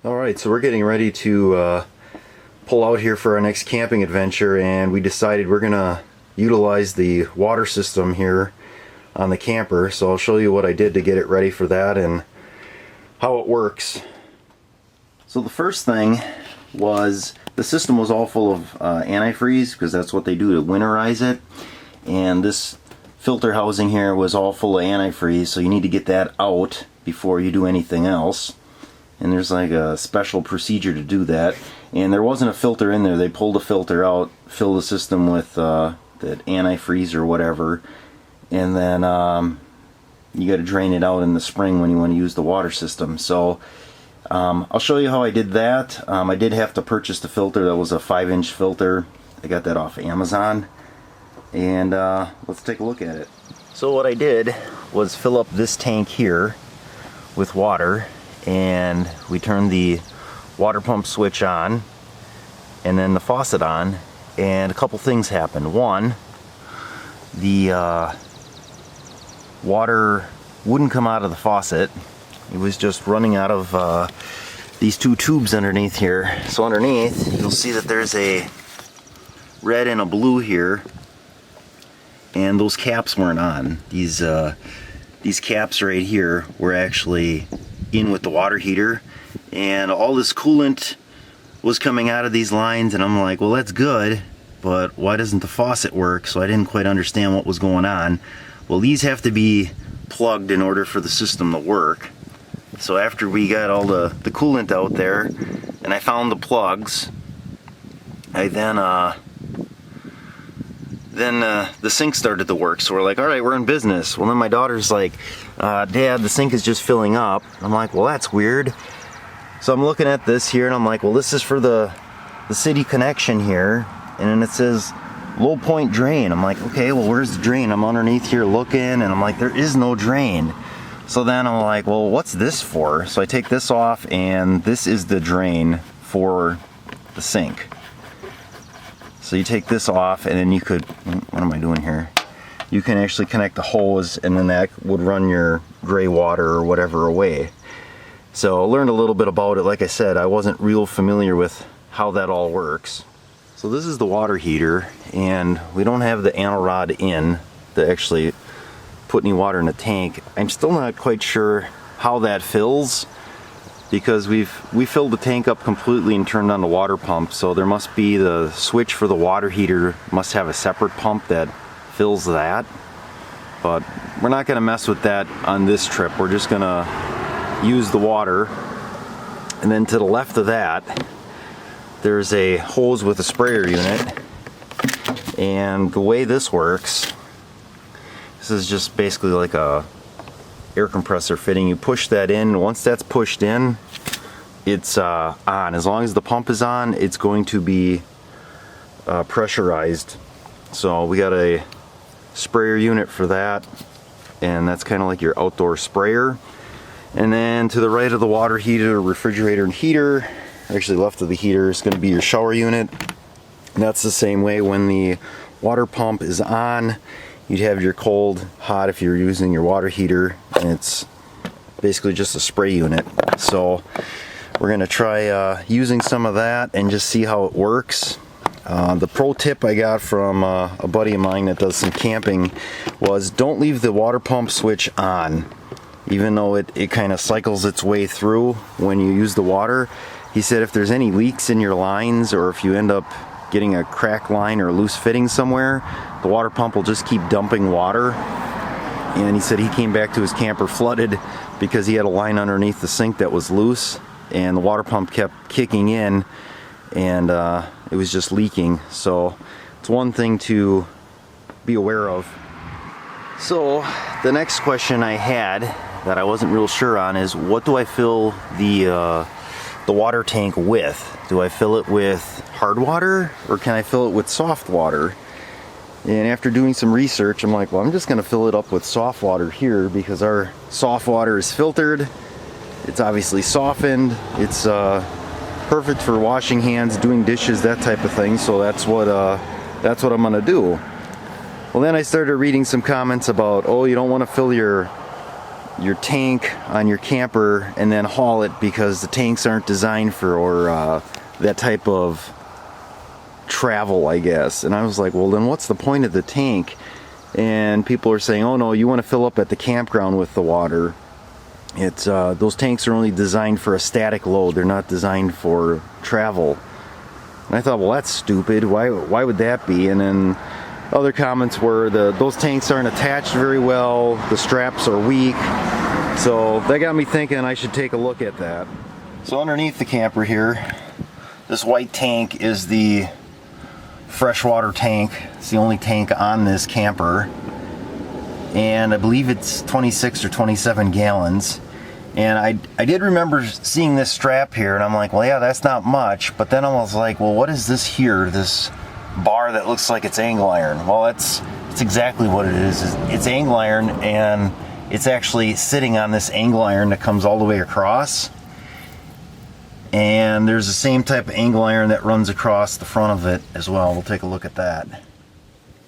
Alright, so we're getting ready to pull out here for our next camping adventure, and we decided we're gonna utilize the water system here on the camper. So I'll show you what I did to get it ready for that and how it works. So the first thing was the system was all full of antifreeze, because that's what they do to winterize it, and this filter housing here was all full of antifreeze, so you need to get that out before you do anything else. And there's like a special procedure to do that. And there wasn't a filter in there. They pulled a filter out, filled the system with that antifreeze or whatever, and then you got to drain it out in the spring when you want to use the water system. So I'll show you how I did that. I did have to purchase the filter. That was a 5-inch filter. I got that off Amazon. And let's take a look at it. So what I did was fill up this tank here with water, and we turned the water pump switch on and then the faucet on, and a couple things happened. One, the water wouldn't come out of the faucet. It was just running out of these two tubes underneath here. So underneath you'll see that there's a red and a blue here, and those caps weren't on. These caps right here were actually in with the water heater, and all this coolant was coming out of these lines, and I'm like, well, that's good, but why doesn't the faucet work? So I didn't quite understand what was going on. Well, these have to be plugged in order for the system to work. So after we got all the coolant out there and I found the plugs, I then the sink started to work. So we're like, all right, we're in business. Well, then my daughter's like, Dad, the sink is just filling up. I'm like, well, that's weird. So I'm looking at this here, and I'm like, well, this is for the city connection here, and then it says low point drain. I'm like, okay, well, where's the drain? I'm underneath here looking, and I'm like, there is no drain. So then I'm like, well, what's this for? So I take this off, and this is the drain for the sink. So you take this off, and then you could, what am I doing here? You can actually connect the hose, and then that would run your gray water or whatever away. So I learned a little bit about it. Like I said, I wasn't real familiar with how that all works. So this is the water heater, and we don't have the anti-rod in to actually put any water in the tank. I'm still not quite sure how that fills, because we filled the tank up completely and turned on the water pump, so there must be the switch for the water heater must have a separate pump that fills that. But we're not going to mess with that on this trip. We're just going to use the water. And then to the left of that, there's a hose with a sprayer unit, and the way this works, this is just basically like a air compressor fitting. You push that in. Once that's pushed in, it's on. As long as the pump is on, it's going to be pressurized. So we got a sprayer unit for that, and that's kind of like your outdoor sprayer. And then to the right of the water heater, refrigerator, and heater, actually left of the heater, is going to be your shower unit. And that's the same way. When the water pump is on, you'd have your cold, hot if you're using your water heater, and it's basically just a spray unit. So we're going to try using some of that and just see how it works. The pro tip I got from a buddy of mine that does some camping was, don't leave the water pump switch on. Even though it kind of cycles its way through when you use the water. He said if there's any leaks in your lines, or if you end up getting a cracked line or a loose fitting somewhere, the water pump will just keep dumping water. And he said he came back to his camper flooded because he had a line underneath the sink that was loose, and the water pump kept kicking in, and it was just leaking. So it's one thing to be aware of. So the next question I had that I wasn't real sure on is, what do I fill the water tank with? Do I fill it with hard water, or can I fill it with soft water? And after doing some research, I'm like, well, I'm just going to fill it up with soft water here, because our soft water is filtered. It's obviously softened. It's perfect for washing hands, doing dishes, that type of thing. So that's what I'm going to do. Well, then I started reading some comments about, oh, you don't want to fill your your tank on your camper and then haul it, because the tanks aren't designed for that type of travel, I guess. And I was like, well, then what's the point of the tank? And people are saying, oh no, you want to fill up at the campground with the water. It's those tanks are only designed for a static load. They're not designed for travel. And I thought, well, that's stupid. Why would that be? And then other comments were those tanks aren't attached very well. The straps are weak. So that got me thinking I should take a look at that. So underneath the camper here, this white tank is the freshwater tank. It's the only tank on this camper. And I believe it's 26 or 27 gallons. And I did remember seeing this strap here, and I'm like, well, yeah, that's not much. But then I was like, well, what is this here? This bar that looks like it's angle iron. Well, it's exactly what it is. It's angle iron, and it's actually sitting on this angle iron that comes all the way across. And there's the same type of angle iron that runs across the front of it as well. We'll take a look at that.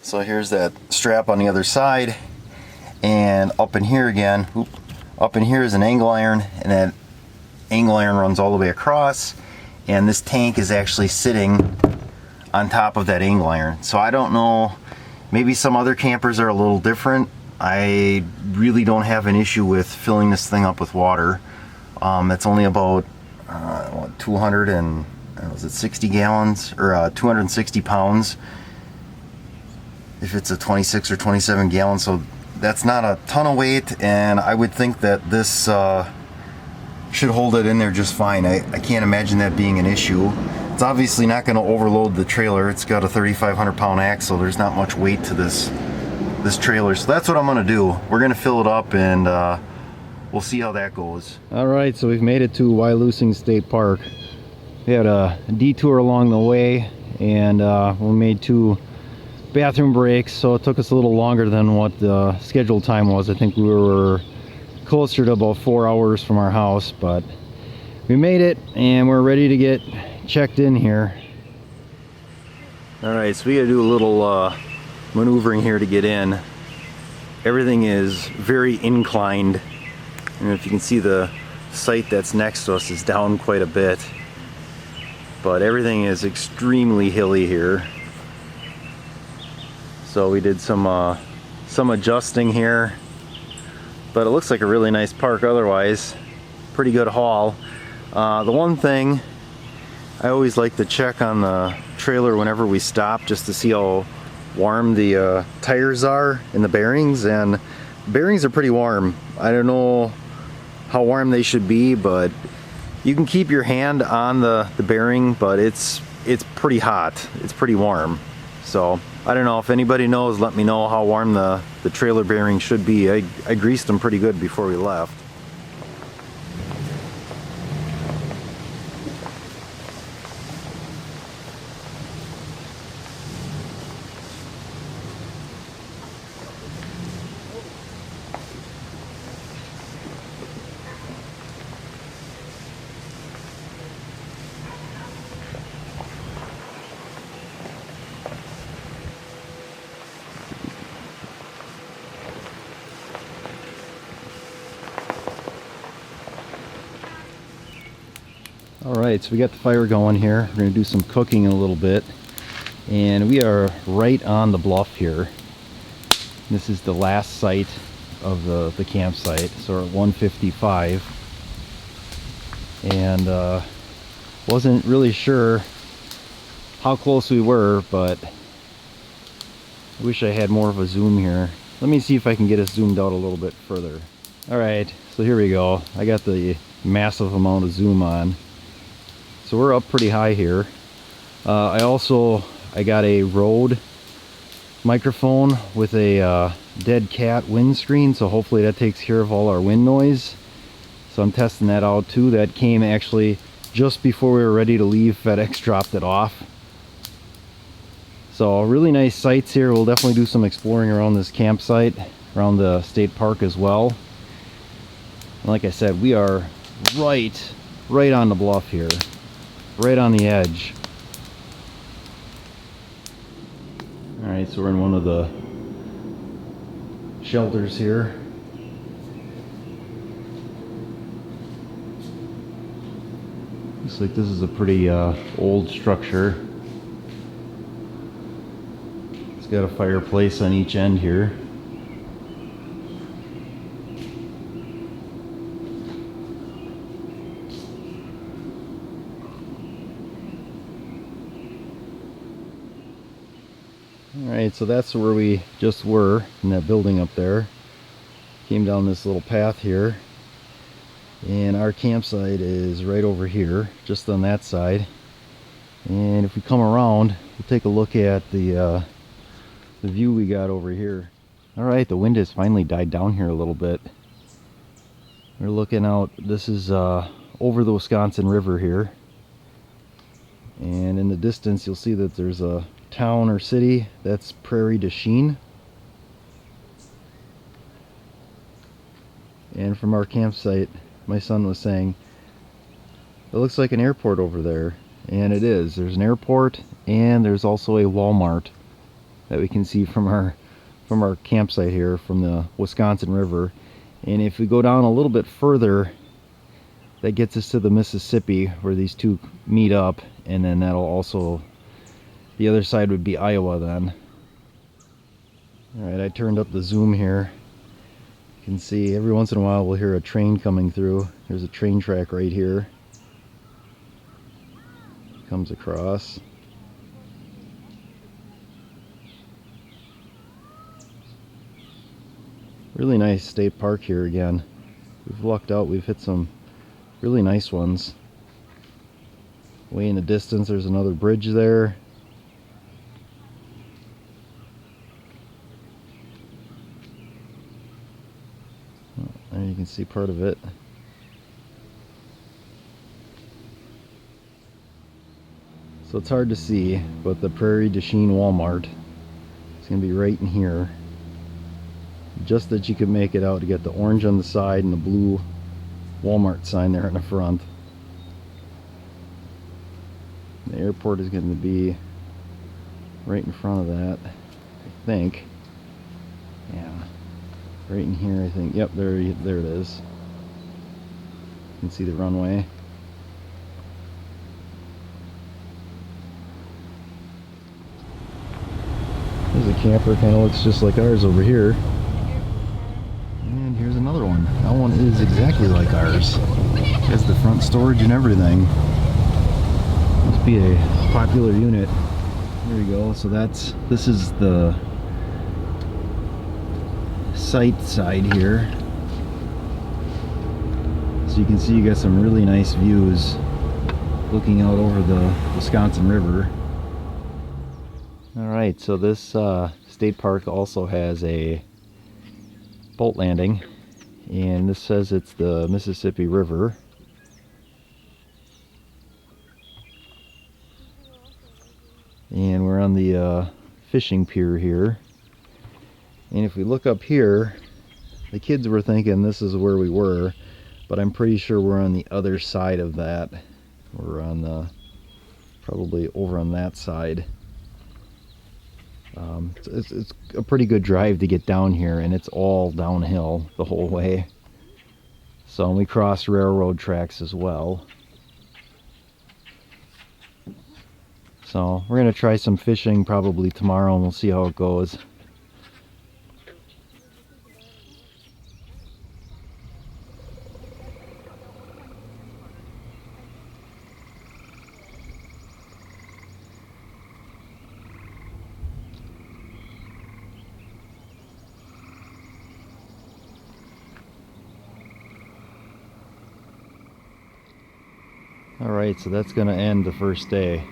So here's that strap on the other side, and up in here again, up in here is an angle iron, and that angle iron runs all the way across, and this tank is actually sitting on top of that angle iron. So I don't know, maybe some other campers are a little different. I really don't have an issue with filling this thing up with water. It's only about 260 gallons, or 260 pounds if it's a 26 or 27 gallons. So that's not a ton of weight, and I would think that this should hold it in there just fine. I can't imagine that being an issue. It's obviously not going to overload the trailer. It's got a 3,500 pound axle. There's not much weight to this trailer. So that's what I'm going to do. We're going to fill it up, and we'll see how that goes. All right, so we've made it to Wyalusing State Park. We had a detour along the way, and we made 2 bathroom breaks, so it took us a little longer than what the scheduled time was. I think we were closer to about 4 hours from our house, but we made it, and we're ready to get checked in here. All right, so we gotta do a little maneuvering here to get in. Everything is very inclined, and if you can see, the site that's next to us is down quite a bit, but everything is extremely hilly here. So we did some adjusting here, but it looks like a really nice park otherwise. Pretty good haul. The one thing I always like to check on the trailer whenever we stop, just to see how warm the tires are and the bearings, and bearings are pretty warm. I don't know how warm they should be, but you can keep your hand on the bearing, but it's pretty hot. It's pretty warm. So I don't know, if anybody knows, let me know how warm the trailer bearings should be. I greased them pretty good before we left. Alright, so we got the fire going here. We're going to do some cooking in a little bit. And we are right on the bluff here. This is the last site of the campsite. So we're at 155. And wasn't really sure how close we were, but I wish I had more of a zoom here. Let me see if I can get us zoomed out a little bit further. Alright, so here we go. I got the massive amount of zoom on. So we're up pretty high here. I got a Rode microphone with a dead cat windscreen, so hopefully that takes care of all our wind noise. So I'm testing that out too. That came actually just before we were ready to leave. FedEx dropped it off. So really nice sights here. We'll definitely do some exploring around this campsite, around the state park as well. And like I said, we are right on the bluff here. Right on the edge. Alright, so we're in one of the shelters here. Looks like this is a pretty old structure. It's got a fireplace on each end here. Alright, so that's where we just were, in that building up there. Came down this little path here. And our campsite is right over here, just on that side. And if we come around, we'll take a look at the view we got over here. Alright, the wind has finally died down here a little bit. We're looking out, this is over the Wisconsin River here. And in the distance you'll see that there's a town or city. That's Prairie to Chien. And from our campsite, my son was saying, it looks like an airport over there. And it is. There's an airport and there's also a Walmart that we can see from our campsite here, from the Wisconsin River. And if we go down a little bit further, that gets us to the Mississippi where these two meet up, and then that'll also, the other side would be Iowa then. Alright, I turned up the zoom here. You can see every once in a while we'll hear a train coming through. There's a train track right here. Comes across. Really nice state park here again. We've lucked out, we've hit some really nice ones. Way in the distance there's another bridge there. There you can see part of it. So it's hard to see, but the Prairie to Chien Walmart is going to be right in here. Just that you can make it out to get the orange on the side and the blue Walmart sign there in the front. The airport is going to be right in front of that, I think. Yeah, right in here, I think. Yep, there it is. You can see the runway. There's a camper, kind of looks just like ours over here. And here's another one. That one is exactly like ours. Has the front storage and everything. Must be a popular unit. There we go. So this is the site side here. So you can see you got some really nice views looking out over the Wisconsin River. Alright, so this state park also has a boat landing, and this says it's the Mississippi River. And we're on the fishing pier here. And if we look up here, the kids were thinking this is where we were, but I'm pretty sure we're on the other side of that. We're on the, probably over on that side. It's a pretty good drive to get down here, and it's all downhill the whole way. So we cross railroad tracks as well. So we're going to try some fishing probably tomorrow, and we'll see how it goes. Alright, so that's going to end the first day.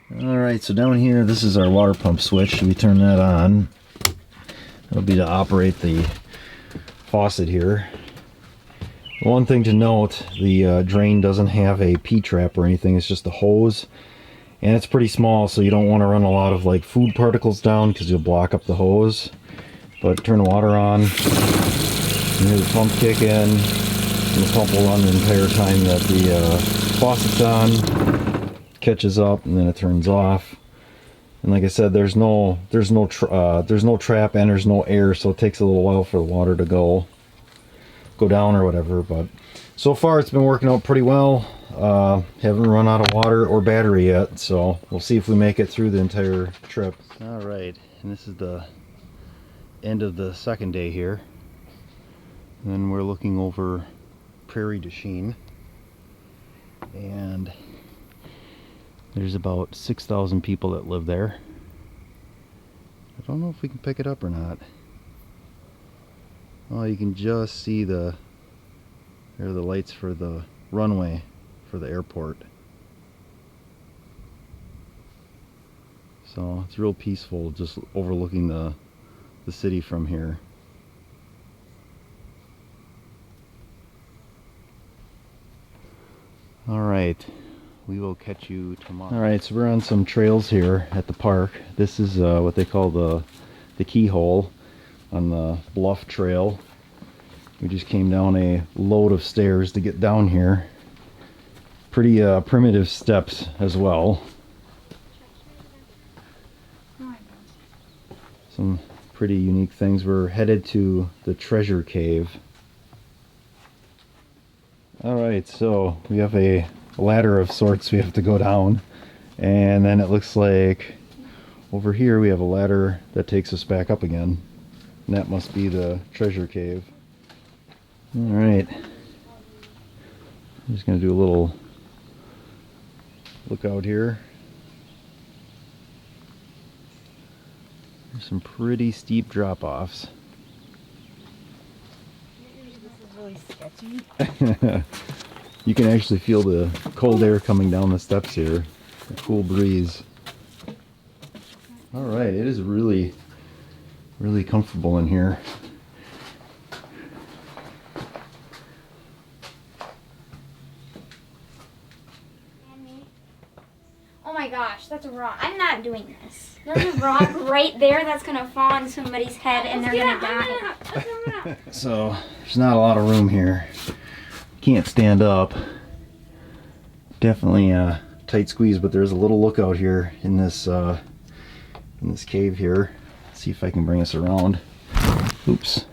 Alright, so down here, this is our water pump switch. Should we turn that on? That'll be to operate the faucet here. One thing to note, the drain doesn't have a P-trap or anything, it's just a hose. And it's pretty small, so you don't want to run a lot of like food particles down because you'll block up the hose. But turn the water on, you hear the pump kick in, and the pump will run the entire time that the faucet's on, catches up, and then it turns off. And like I said, there's no trap and there's no air, so it takes a little while for the water to go down or whatever. But so far it's been working out pretty well. Haven't run out of water or battery yet, so we'll see if we make it through the entire trip. All right, and this is the end of the second day here. And then we're looking over Prairie to Chien, and there's about 6,000 people that live there. I don't know if we can pick it up or not. Oh, you can just see there are the lights for the runway for the airport. So it's real peaceful, just overlooking the city from here. Alright, we will catch you tomorrow. Alright, so we're on some trails here at the park. This is what they call the Keyhole on the Bluff Trail. We just came down a load of stairs to get down here. Pretty primitive steps as well. Some pretty unique things. We're headed to the treasure cave. Alright, so we have a ladder of sorts we have to go down, and then it looks like over here we have a ladder that takes us back up again, and that must be the treasure cave. Alright, I'm just going to do a little look out here. There's some pretty steep drop-offs. This is really sketchy. You can actually feel the cold air coming down the steps here. A cool breeze. Alright, it is really, really comfortable in here. Oh my gosh, that's a rock. I'm not doing this. There's a rock right there that's going to fall on somebody's head and they're going to die. So, there's not a lot of room here. Can't stand up. Definitely a tight squeeze, but there's a little lookout here in this cave here. Let's see if I can bring us around. Oops.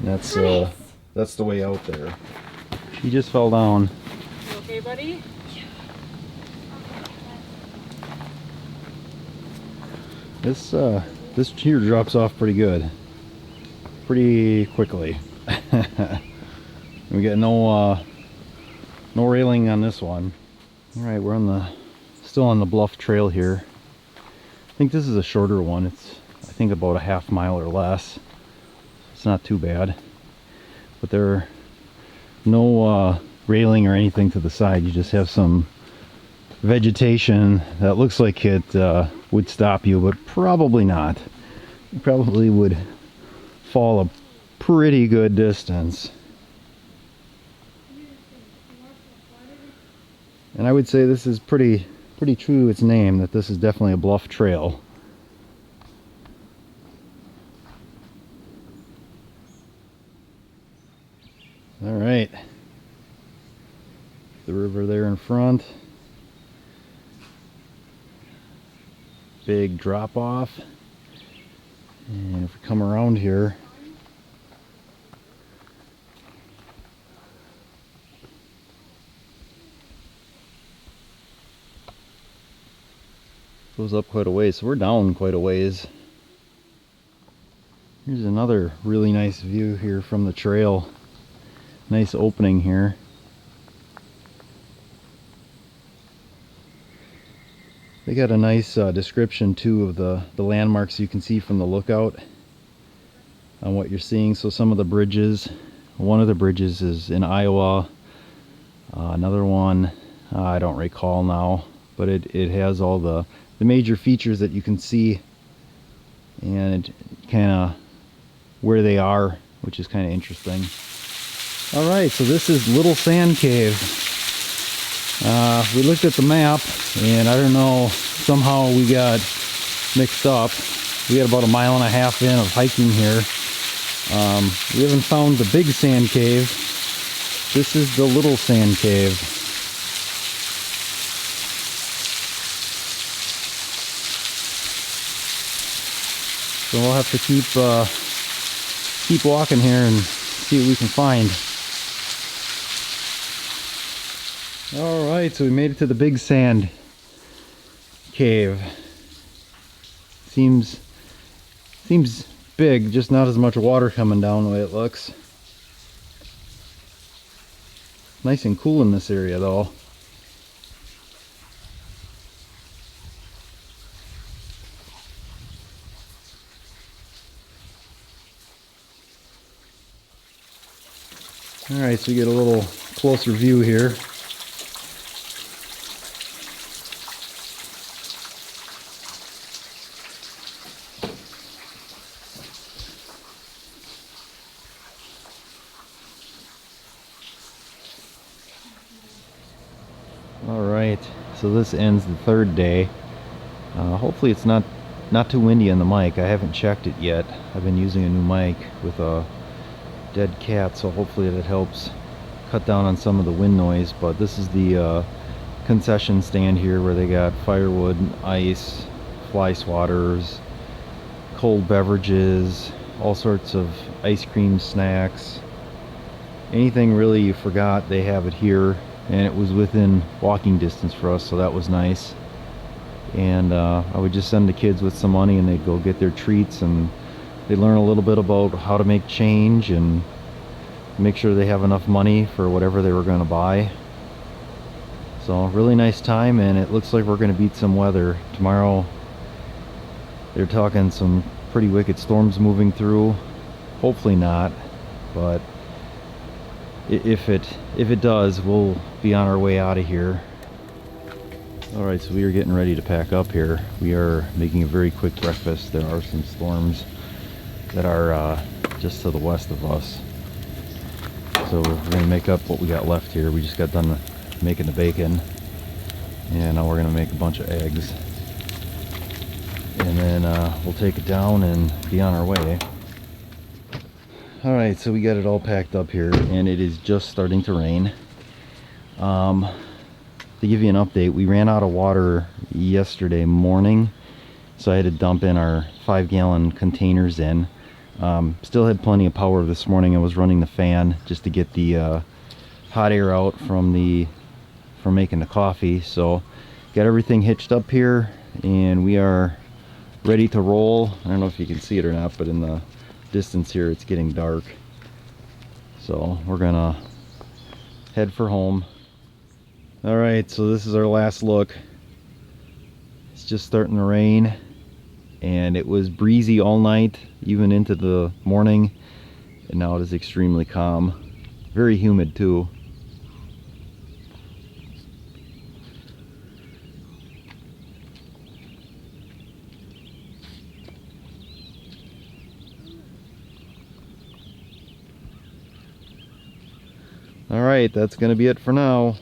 That's the way out there. She just fell down. You okay, buddy? This here drops off pretty good, pretty quickly. We got no railing on this one. All right, we're still on the Bluff Trail here. I think this is a shorter one. It's I think about a half mile or less. It's not too bad, but there are no railing or anything to the side. You just have some vegetation that looks like it would stop you, but probably not. You probably would fall a pretty good distance. And I would say this is pretty true to its name, that this is definitely a bluff trail. All right, the river there in front. Big drop off, and if we come around here, goes up quite a ways, so we're down quite a ways. Here's another really nice view here from the trail. Nice opening here. They got a nice description too of the landmarks you can see from the lookout on what you're seeing. So some of the bridges, one of the bridges is in Iowa, another one I don't recall now, but it has all the major features that you can see, and kind of where they are, which is kind of interesting. All right, so this is Little Sand Cave. We looked at the map, and I don't know, somehow we got mixed up. We got about 1.5 miles in of hiking here. We haven't found the Big Sand Cave. This is the Little Sand Cave. So we'll have to keep walking here and see what we can find. All right, so we made it to the Big Sand Cave. Seems big, just not as much water coming down the way it looks. Nice and cool in this area though. All right, so we get a little closer view here. Alright, so this ends the 3rd day. Hopefully it's not too windy on the mic. I haven't checked it yet. I've been using a new mic with a dead cat, so hopefully that helps cut down on some of the wind noise. But this is the concession stand here, where they got firewood, ice, fly swatters, cold beverages, all sorts of ice cream, snacks, anything really you forgot, they have it here. And it was within walking distance for us, so that was nice. And I would just send the kids with some money, and they'd go get their treats, and they learn a little bit about how to make change and make sure they have enough money for whatever they were going to buy. So really nice time, and it looks like we're going to beat some weather tomorrow. They're talking some pretty wicked storms moving through. Hopefully not, but if it does, we'll be on our way out of here. Alright, so we are getting ready to pack up here. We are making a very quick breakfast. There are some storms that are just to the west of us, so we're going to make up what we got left here. We just got done making the bacon, and now we're going to make a bunch of eggs, and then we'll take it down and be on our way. Alright, so we got it all packed up here, and it is just starting to rain. To give you an update, we ran out of water yesterday morning, so I had to dump in our 5-gallon containers in. Still had plenty of power this morning. I was running the fan just to get the hot air out from making the coffee. So got everything hitched up here, and we are ready to roll. I don't know if you can see it or not, but in the distance here it's getting dark, so we're gonna head for home. All right, so this is our last look. It's just starting to rain, and it was breezy all night, even into the morning, and now it is extremely calm. Very humid too. Alright, that's going to be it for now.